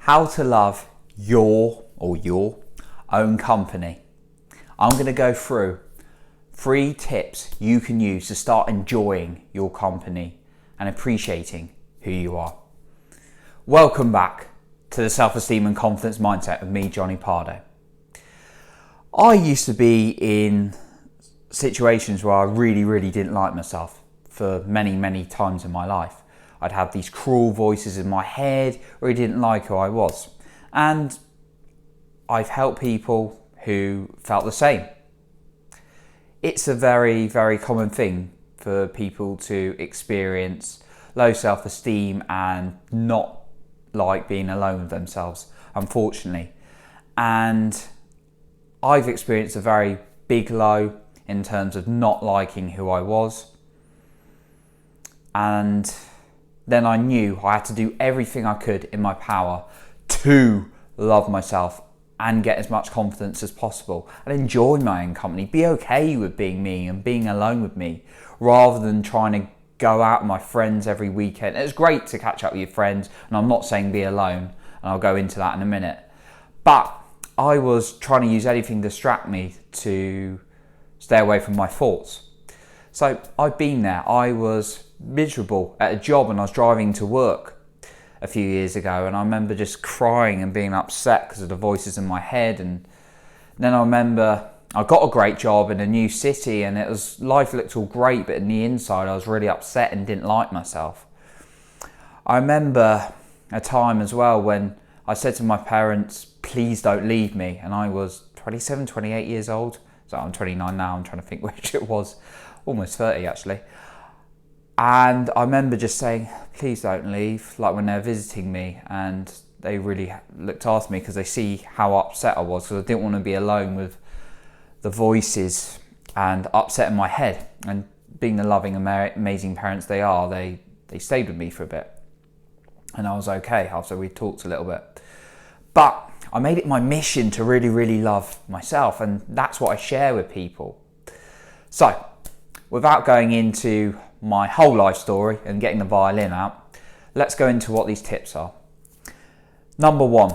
How to love your own company. I'm going to go through 3 tips you can use to start enjoying your company and appreciating who you are. Welcome back to the self-esteem and confidence mindset of me, Johnny Pardo. I used to be in situations where I really didn't like myself for many times in my life. I'd have these cruel voices in my head where I didn't like who I was. And I've helped people who felt the same. It's a very common thing for people to experience low self-esteem and not like being alone with themselves, unfortunately. And I've experienced a very big low in terms of not liking who I was. And then I knew I had to do everything I could in my power to love myself and get as much confidence as possible and enjoy my own company, be okay with being me and being alone with me, rather than trying to go out with my friends every weekend. It's great to catch up with your friends, and I'm not saying be alone, and I'll go into that in a minute. But I was trying to use anything to distract me to stay away from my thoughts. So I've been there. I was miserable at a job and I was driving to work a few years ago, and I remember just crying and being upset because of the voices in my head. And then I remember I got a great job in a new city and life looked all great, but in the inside I was really upset and didn't like myself. I remember a time as well when I said to my parents, please don't leave me, and I was 27, 28 years old. So I'm 29 now, I'm trying to think which it was, almost 30 actually. And I remember just saying, please don't leave, like when they're visiting me, and they really looked after me because they see how upset I was, because I didn't want to be alone with the voices and upset in my head. And being the loving, amazing parents they are, they stayed with me for a bit. And I was okay after we talked a little bit. But I made it my mission to really love myself, and that's what I share with people. So, without going into my whole life story and getting the violin out, let's go into what these tips are. Number 1,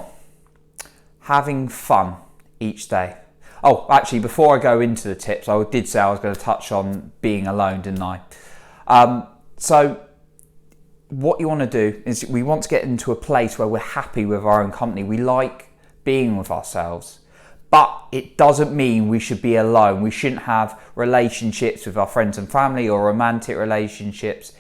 having fun each day. Oh, actually, before I go into the tips, I did say I was going to touch on being alone, didn't I? So what you want to do is we want to get into a place where we're happy with our own company. We like being with ourselves. But it doesn't mean we should be alone. We shouldn't have relationships with our friends and family or romantic relationships.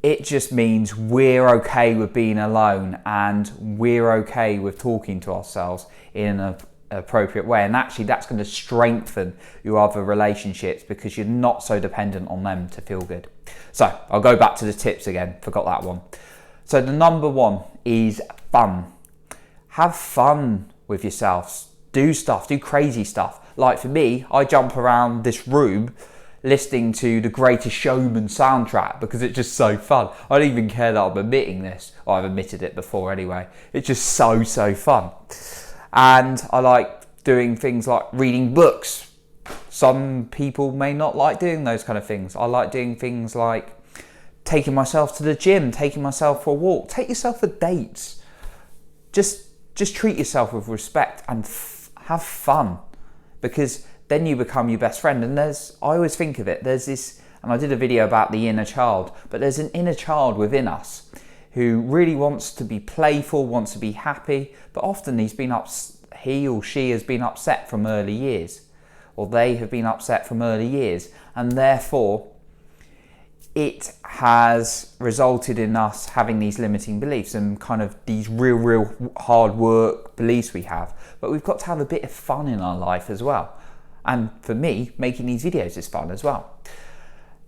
It just means we're okay with being alone, and we're okay with talking to ourselves in an appropriate way. And actually that's going to strengthen your other relationships because you're not so dependent on them to feel good. So I'll go back to the tips again. Forgot that one. So the number 1 is fun. Have fun with yourselves. Do stuff, do crazy stuff. Like for me, I jump around this room listening to the Greatest Showman soundtrack because it's just so fun. I don't even care that I'm admitting this. Well, I've admitted it before anyway. It's just so fun. And I like doing things like reading books. Some people may not like doing those kind of things. I like doing things like taking myself to the gym, taking myself for a walk, take yourself for dates. Just treat yourself with respect and have fun, because then you become your best friend. And I always think of it, there's this, and I did a video about the inner child, but there's an inner child within us who really wants to be playful, wants to be happy, but often he or she has been upset from early years, or they have been upset from early years, and therefore it has resulted in us having these limiting beliefs and kind of these real hard work beliefs we have. But we've got to have a bit of fun in our life as well. And for me, making these videos is fun as well.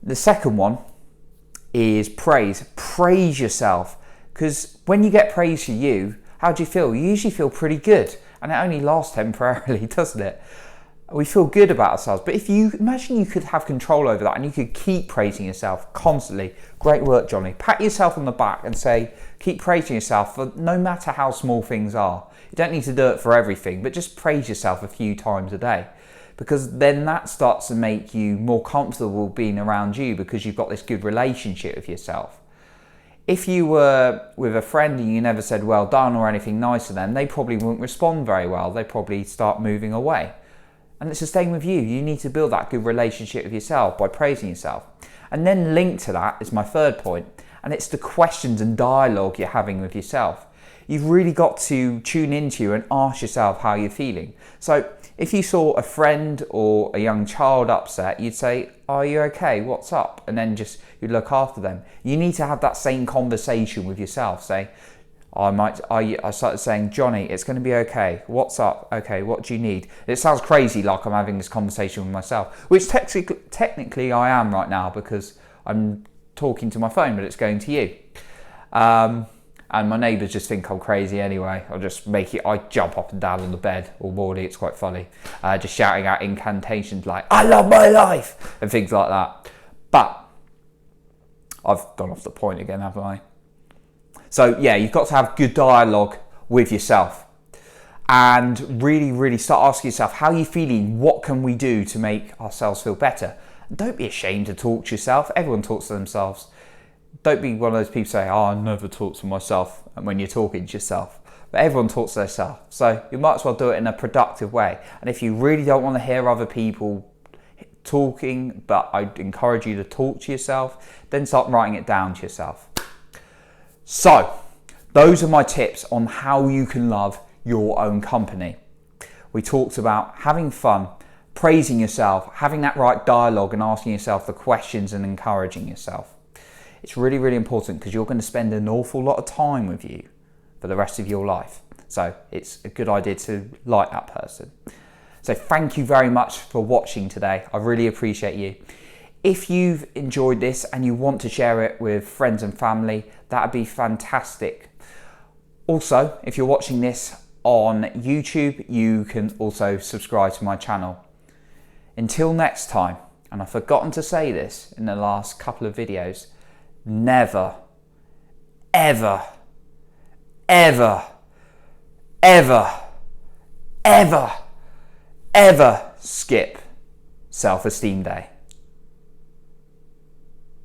The second one is praise. Praise yourself, because when you get praise for you, how do you feel? You usually feel pretty good, and it only lasts temporarily, doesn't it? We feel good about ourselves. But if you imagine you could have control over that and you could keep praising yourself constantly. Great work, Johnny. Pat yourself on the back and say, keep praising yourself for no matter how small things are. You don't need to do it for everything, but just praise yourself a few times a day. Because then that starts to make you more comfortable being around you, because you've got this good relationship with yourself. If you were with a friend and you never said well done or anything nice to them, they probably wouldn't respond very well. They probably start moving away. And it's the same with you. You need to build that good relationship with yourself by praising yourself. And then linked to that is my third point, and it's the questions and dialogue you're having with yourself. You've really got to tune into you and ask yourself how you're feeling. So if you saw a friend or a young child upset, you'd say, are you okay? What's up? And then you'd look after them. You need to have that same conversation with yourself. Say, I started saying, Johnny, it's going to be okay. What's up? Okay, what do you need? It sounds crazy like I'm having this conversation with myself, which technically I am right now because I'm talking to my phone, but it's going to you. And my neighbours just think I'm crazy anyway. I jump up and down on the bed all morning. It's quite funny. Just shouting out incantations like, I love my life, and things like that. But I've gone off the point again, haven't I? So yeah, you've got to have good dialogue with yourself and really, really start asking yourself, how are you feeling? What can we do to make ourselves feel better? And don't be ashamed to talk to yourself. Everyone talks to themselves. Don't be one of those people say, oh, I never talk to myself when you're talking to yourself. But everyone talks to themselves. So you might as well do it in a productive way. And if you really don't want to hear other people talking, but I'd encourage you to talk to yourself, then start writing it down to yourself. So those are my tips on how you can love your own company. We talked about having fun, praising yourself, having that right dialogue and asking yourself the questions and encouraging yourself. It's really, really important because you're going to spend an awful lot of time with you for the rest of your life. So it's a good idea to like that person. So thank you very much for watching today. I really appreciate you. If you've enjoyed this and you want to share it with friends and family, that'd be fantastic. Also, if you're watching this on YouTube, you can also subscribe to my channel. Until next time, and I've forgotten to say this in the last couple of videos, never, ever, ever, ever, ever, ever skip Self-Esteem Day.